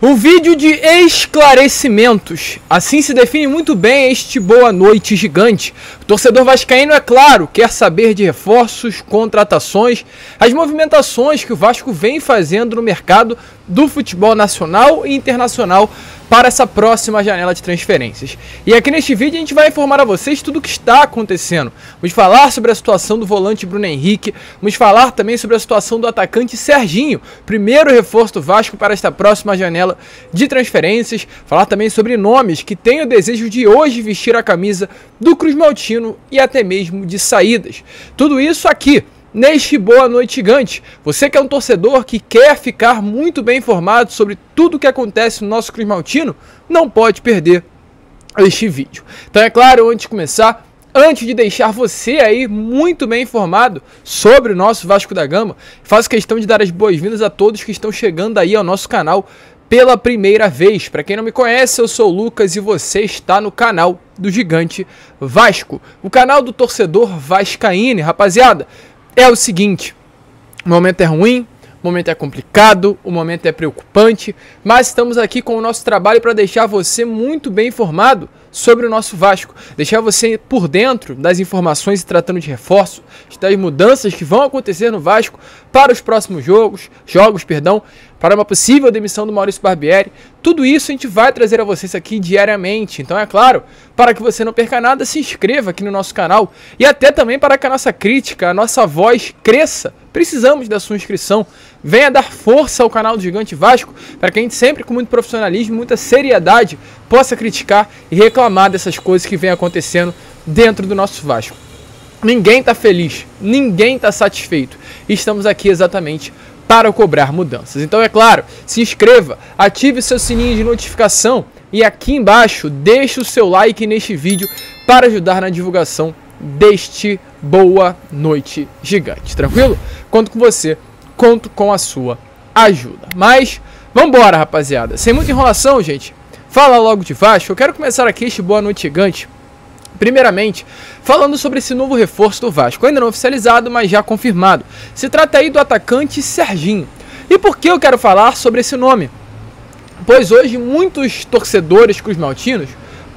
Um vídeo de esclarecimentos. Assim se define muito bem este boa noite gigante. O torcedor vascaíno, é claro, quer saber de reforços, contratações, as movimentações que o Vasco vem fazendo no mercado do futebol nacional e internacional para essa próxima janela de transferências. E aqui neste vídeo a gente vai informar a vocês tudo o que está acontecendo. Vamos falar sobre a situação do volante Bruno Henrique, vamos falar também sobre a situação do atacante Serginho, primeiro reforço do Vasco para esta próxima janela de transferências, falar também sobre nomes que têm o desejo de hoje vestir a camisa do Cruz Maltino e até mesmo de saídas. Tudo isso aqui neste Boa Noite Gigante. Você que é um torcedor que quer ficar muito bem informado sobre tudo o que acontece no nosso Cruz Maltino, não pode perder este vídeo. Então é claro, antes de começar, antes de deixar você aí muito bem informado sobre o nosso Vasco da Gama, faço questão de dar as boas-vindas a todos que estão chegando aí ao nosso canal pela primeira vez. Para quem não me conhece, eu sou o Lucas e você está no canal do Gigante Vasco, o canal do torcedor vascaíno. Rapaziada, é o seguinte, o momento é ruim, o momento é complicado, o momento é preocupante, mas estamos aqui com o nosso trabalho para deixar você muito bem informado sobre o nosso Vasco, deixar você por dentro das informações se tratando de reforço, das mudanças que vão acontecer no Vasco para os próximos jogos, para uma possível demissão do Maurício Barbieri. Tudo isso a gente vai trazer a vocês aqui diariamente. Então é claro, para que você não perca nada, se inscreva aqui no nosso canal e até também para que a nossa crítica, a nossa voz cresça. Precisamos da sua inscrição. Venha dar força ao canal do Gigante Vasco para que a gente sempre com muito profissionalismo, muita seriedade, possa criticar e reclamar dessas coisas que vem acontecendo dentro do nosso Vasco. Ninguém está feliz, ninguém está satisfeito. E estamos aqui exatamente para cobrar mudanças. Então é claro, se inscreva, ative o seu sininho de notificação e aqui embaixo deixe o seu like neste vídeo para ajudar na divulgação deste Boa Noite Gigante. Tranquilo? Conto com você, conto com a sua ajuda. Mas vambora, rapaziada. Sem muita enrolação, gente. Fala logo de Vasco. Eu quero começar aqui este Boa Noite Gigante primeiramente falando sobre esse novo reforço do Vasco, ainda não oficializado, mas já confirmado. Se trata aí do atacante Serginho. E por que eu quero falar sobre esse nome? Pois hoje muitos torcedores cruzmaltinos,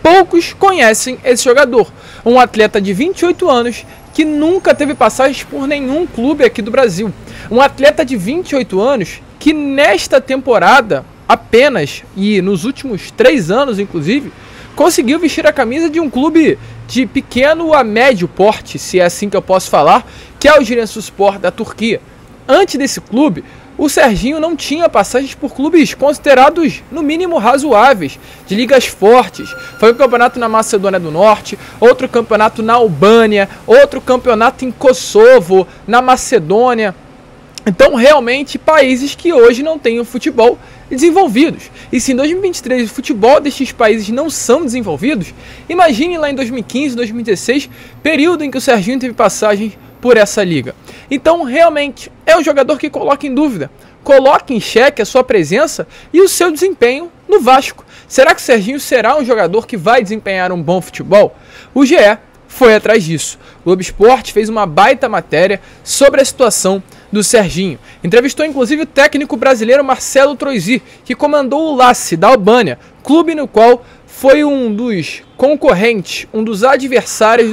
poucos conhecem esse jogador. Um atleta de 28 anos que nunca teve passagens por nenhum clube aqui do Brasil. Um atleta de 28 anos que nesta temporada apenas, e nos últimos 3 anos inclusive, conseguiu vestir a camisa de um clube de pequeno a médio porte, se é assim que eu posso falar, que é o Giresunspor da Turquia. Antes desse clube, o Serginho não tinha passagens por clubes considerados, no mínimo, razoáveis, de ligas fortes. Foi um campeonato na Macedônia do Norte, outro campeonato na Albânia, outro campeonato em Kosovo, na Macedônia. Então, realmente, países que hoje não têm o futebol desenvolvidos. E se em 2023 o futebol destes países não são desenvolvidos, imagine lá em 2015, 2016, período em que o Serginho teve passagem por essa liga. Então, realmente, é um jogador que coloca em dúvida, coloca em xeque a sua presença e o seu desempenho no Vasco. Será que o Serginho será um jogador que vai desempenhar um bom futebol? O GE foi atrás disso. O Globo Esporte fez uma baita matéria sobre a situação do Serginho. Entrevistou inclusive o técnico brasileiro Marcelo Troisi, que comandou o Lassi da Albânia, clube no qual foi um dos concorrentes, um dos adversários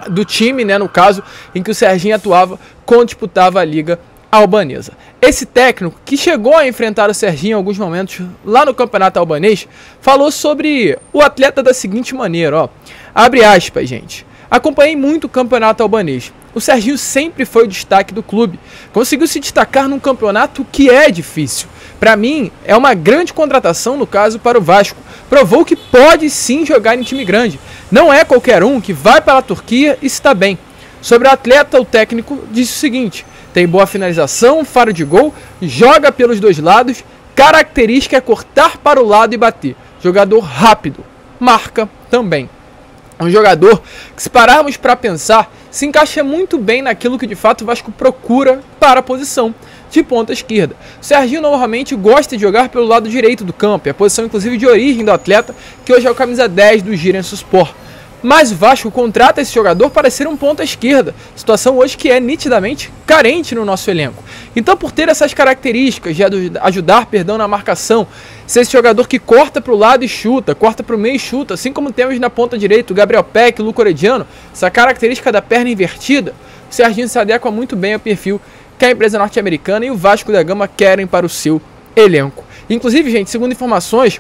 do time, né, no caso, em que o Serginho atuava quando disputava a Liga Albanesa. Esse técnico, que chegou a enfrentar o Serginho em alguns momentos lá no campeonato albanês, falou sobre o atleta da seguinte maneira, ó, abre aspas, gente. Acompanhei muito o campeonato albanês. O Serginho sempre foi o destaque do clube. Conseguiu se destacar num campeonato que é difícil. Para mim, é uma grande contratação, no caso, para o Vasco. Provou que pode sim jogar em time grande. Não é qualquer um que vai para a Turquia e está bem. Sobre o atleta, o técnico disse o seguinte: tem boa finalização, faro de gol, joga pelos dois lados, característica é cortar para o lado e bater. Jogador rápido, marca também. Um jogador que, se pararmos para pensar, se encaixa muito bem naquilo que de fato o Vasco procura para a posição de ponta esquerda. O Serginho normalmente gosta de jogar pelo lado direito do campo, é a posição inclusive de origem do atleta, que hoje é o camisa 10 do Giresunspor. mas o Vasco contrata esse jogador para ser um ponta esquerda, situação hoje que é nitidamente carente no nosso elenco. Então, por ter essas características de ajudar, na marcação, ser esse jogador que corta para o lado e chuta, corta para o meio e chuta, assim como temos na ponta direita o Gabriel Peck, o Luco Orediano, essa característica da perna invertida, o Serginho se adequa muito bem ao perfil que a empresa norte-americana e o Vasco da Gama querem para o seu elenco. Inclusive, gente, segundo informações,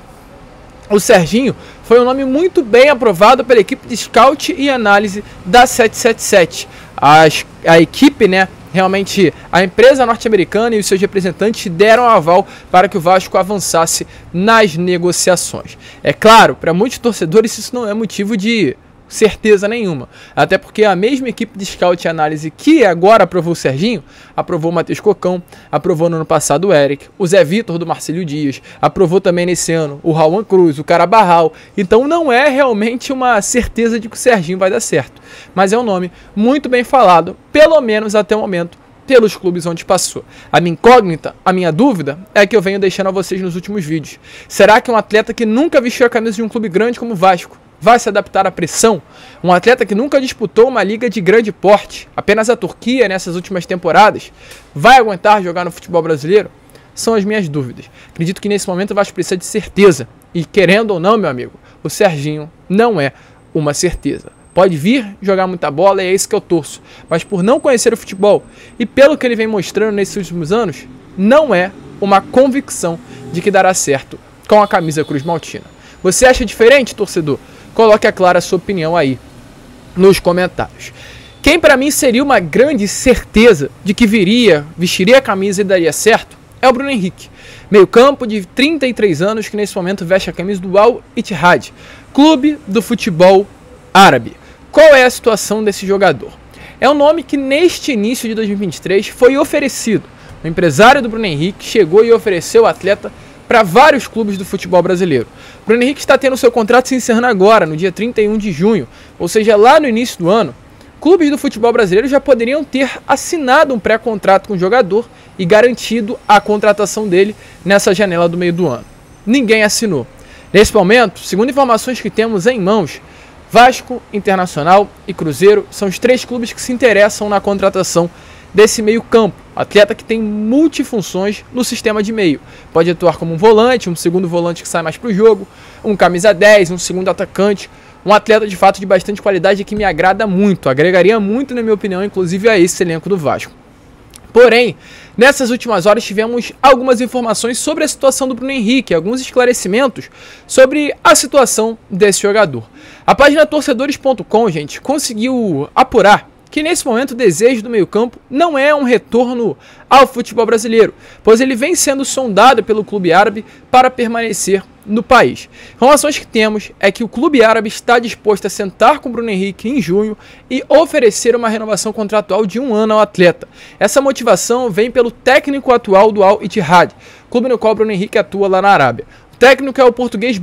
o Serginho foi um nome muito bem aprovado pela equipe de scout e análise da 777. A equipe, né, realmente a empresa norte-americana e os seus representantes deram aval para que o Vasco avançasse nas negociações. É claro, para muitos torcedores isso não é motivo de certeza nenhuma, até porque a mesma equipe de scout e análise que agora aprovou o Serginho, aprovou o Matheus Cocão, aprovou no ano passado o Eric, o Zé Vitor do Marcílio Dias, aprovou também nesse ano o Rauan Cruz, o Carabarral. Então não é realmente uma certeza de que o Serginho vai dar certo, mas é um nome muito bem falado, pelo menos até o momento, pelos clubes onde passou. A minha incógnita, a minha dúvida, é que eu venho deixando a vocês nos últimos vídeos. Será que um atleta que nunca vestiu a camisa de um clube grande como o Vasco vai se adaptar à pressão? Um atleta que nunca disputou uma liga de grande porte, apenas a Turquia nessas últimas temporadas, vai aguentar jogar no futebol brasileiro? São as minhas dúvidas. Acredito que nesse momento o Vasco precisa de certeza. E querendo ou não, meu amigo, o Serginho não é uma certeza. Pode vir jogar muita bola e é isso que eu torço. Mas por não conhecer o futebol e pelo que ele vem mostrando nesses últimos anos, não é uma convicção de que dará certo com a camisa Cruz Maltina. Você acha diferente, torcedor? Coloque a clara a sua opinião aí nos comentários. Quem para mim seria uma grande certeza de que vestiria a camisa e daria certo é o Bruno Henrique. Meio campo de 33 anos que nesse momento veste a camisa do Al Ittihad, clube do futebol árabe. Qual é a situação desse jogador? É um nome que neste início de 2023 foi oferecido. O empresário do Bruno Henrique chegou e ofereceu o atleta para vários clubes do futebol brasileiro. O Bruno Henrique está tendo seu contrato se encerrando agora, no dia 31 de junho, ou seja, lá no início do ano. Clubes do futebol brasileiro já poderiam ter assinado um pré-contrato com o jogador e garantido a contratação dele nessa janela do meio do ano. Ninguém assinou. Nesse momento, segundo informações que temos em mãos, Vasco, Internacional e Cruzeiro são os três clubes que se interessam na contratação desse meio campo, atleta que tem multifunções no sistema de meio. Pode atuar como um volante, um segundo volante que sai mais para o jogo, um camisa 10, um segundo atacante, um atleta de fato de bastante qualidade que me agrada muito, agregaria muito na minha opinião, inclusive a esse elenco do Vasco. Porém, nessas últimas horas tivemos algumas informações sobre a situação do Bruno Henrique, alguns esclarecimentos sobre a situação desse jogador. A página torcedores.com, gente, conseguiu apurar que nesse momento o desejo do meio-campo não é um retorno ao futebol brasileiro, pois ele vem sendo sondado pelo clube árabe para permanecer no país. Informações que temos é que o clube árabe está disposto a sentar com o Bruno Henrique em junho e oferecer uma renovação contratual de 1 ano ao atleta. Essa motivação vem pelo técnico atual do Al Ittihad, clube no qual o Bruno Henrique atua lá na Arábia. O técnico é o português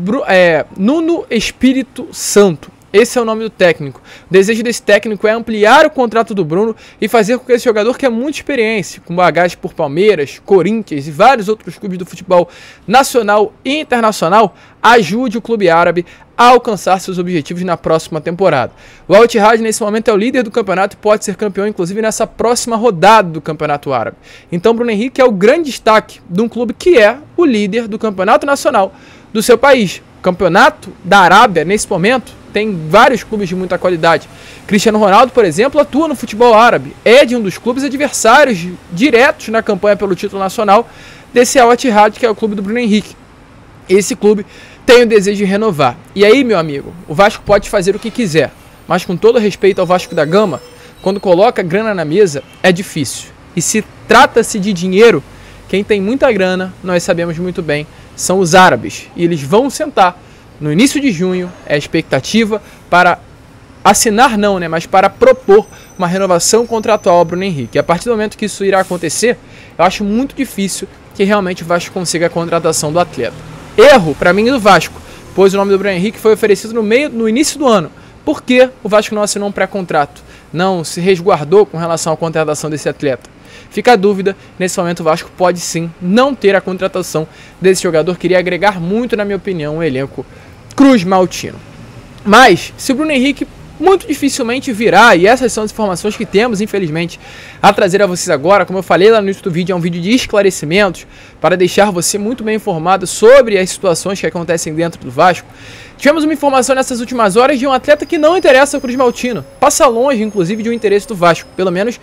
Nuno Espírito Santo. Esse é o nome do técnico. O desejo desse técnico é ampliar o contrato do Bruno e fazer com que esse jogador, que é muito experiência, com bagagem por Palmeiras, Corinthians e vários outros clubes do futebol nacional e internacional, ajude o clube árabe a alcançar seus objetivos na próxima temporada. O Al Ittihad nesse momento é o líder do campeonato e pode ser campeão inclusive nessa próxima rodada do campeonato árabe. Então Bruno Henrique é o grande destaque de um clube que é o líder do campeonato nacional do seu país. O campeonato da Arábia nesse momento tem vários clubes de muita qualidade. Cristiano Ronaldo, por exemplo, atua no futebol árabe. É de um dos clubes adversários diretos na campanha pelo título nacional desse Al Ittihad, que é o clube do Bruno Henrique. Esse clube tem o desejo de renovar. E aí, meu amigo, o Vasco pode fazer o que quiser, mas com todo respeito ao Vasco da Gama, quando coloca grana na mesa, é difícil. E se trata-se de dinheiro, quem tem muita grana, nós sabemos muito bem, são os árabes. E eles vão sentar no início de junho, é a expectativa para assinar não, né, mas para propor uma renovação contratual ao Bruno Henrique. E a partir do momento que isso irá acontecer, eu acho muito difícil que realmente o Vasco consiga a contratação do atleta. Erro, para mim, do Vasco, pois o nome do Bruno Henrique foi oferecido no início do ano. Por que o Vasco não assinou um pré-contrato? Não se resguardou com relação à contratação desse atleta? Fica a dúvida, nesse momento o Vasco pode sim não ter a contratação desse jogador, que iria agregar muito, na minha opinião, o elenco Cruz Maltino. Mas, se o Bruno Henrique muito dificilmente virá, e essas são as informações que temos, infelizmente, a trazer a vocês agora. Como eu falei lá no início do vídeo, é um vídeo de esclarecimentos para deixar você muito bem informado sobre as situações que acontecem dentro do Vasco. Tivemos uma informação nessas últimas horas de um atleta que não interessa ao Cruz Maltino, passa longe, inclusive, de um interesse do Vasco, pelo menos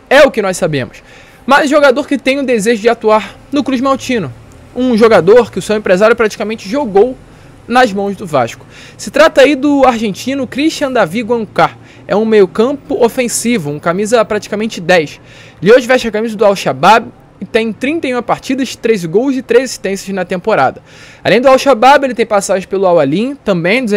é o que nós sabemos. Mas jogador que tem o desejo de atuar no Cruz Maltino, um jogador que o seu empresário praticamente jogou nas mãos do Vasco. Se trata aí do argentino Christian David Guancar. É um meio-campo ofensivo, um camisa praticamente 10. Ele hoje veste a camisa do Al-Shabaab e tem 31 partidas, 13 gols e 3 assistências na temporada. Além do Al-Shabaab, ele tem passagem pelo Al-Ain, também dos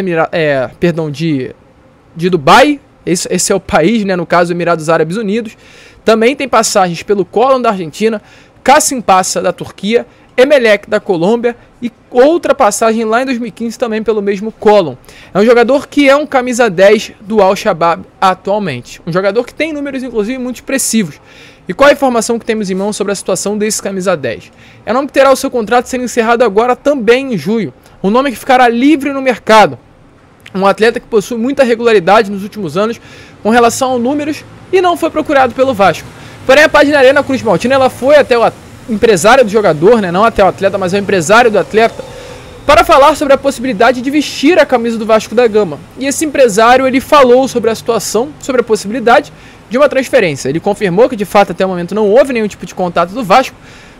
de Dubai. Esse é o país, né, no caso, Emirados Árabes Unidos. Também tem passagens pelo Colón da Argentina, Kassim Passa da Turquia, Emelec da Colômbia e outra passagem lá em 2015 também pelo mesmo Colón. É um jogador que é um camisa 10 do Al-Shabaab atualmente. Um jogador que tem números, inclusive, muito expressivos. E qual a informação que temos em mão sobre a situação desse camisa 10? É um nome que terá o seu contrato sendo encerrado agora também em julho. Um nome que ficará livre no mercado. Um atleta que possui muita regularidade nos últimos anos com relação a números e não foi procurado pelo Vasco. Porém, a página Arena Cruz Maltino, ela foi até o empresário do jogador, né, não até o atleta, mas é o empresário do atleta, para falar sobre a possibilidade de vestir a camisa do Vasco da Gama. E esse empresário, ele falou sobre a situação, sobre a possibilidade de uma transferência. Ele confirmou que de fato até o momento não houve nenhum tipo de contato do Vasco,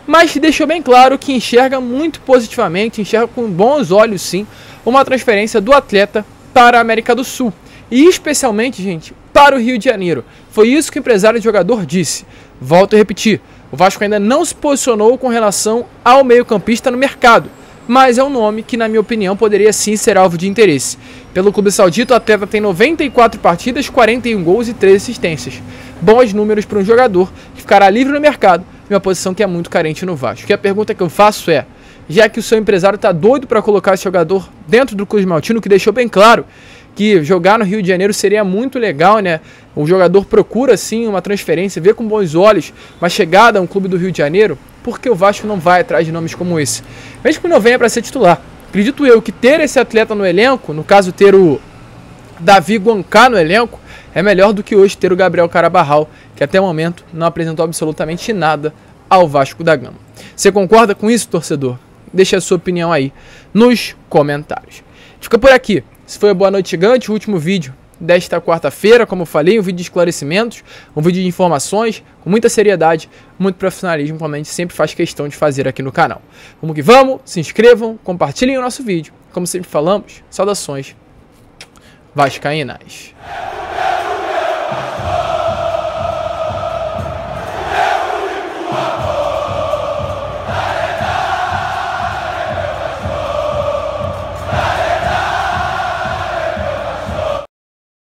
mas deixou bem claro que enxerga muito positivamente, enxerga com bons olhos sim, uma transferência do atleta para a América do Sul. E especialmente, gente, para o Rio de Janeiro. Foi isso que o empresário do jogador disse. Volto a repetir. O Vasco ainda não se posicionou com relação ao meio-campista no mercado, mas é um nome que, na minha opinião, poderia sim ser alvo de interesse. Pelo clube saudita, o atleta tem 94 partidas, 41 gols e 3 assistências. Bons números para um jogador que ficará livre no mercado, em uma posição que é muito carente no Vasco. E a pergunta que eu faço é, já que o seu empresário está doido para colocar esse jogador dentro do Cruz Maltino, que deixou bem claro que jogar no Rio de Janeiro seria muito legal, né? O jogador procura sim uma transferência, vê com bons olhos uma chegada a um clube do Rio de Janeiro, porque o Vasco não vai atrás de nomes como esse, mesmo que não venha para ser titular. Acredito eu que ter esse atleta no elenco, no caso ter o David Guancar no elenco, é melhor do que hoje ter o Gabriel Carabarral, que até o momento não apresentou absolutamente nada ao Vasco da Gama. Você concorda com isso, torcedor? Deixe a sua opinião aí nos comentários. Fica por aqui. Esse foi o Boa Noite Gigante, o último vídeo desta quarta-feira, como eu falei, um vídeo de esclarecimentos, um vídeo de informações, com muita seriedade, muito profissionalismo, como a gente sempre faz questão de fazer aqui no canal. Vamos que vamos, se inscrevam, compartilhem o nosso vídeo. Como sempre falamos, saudações vascaínas.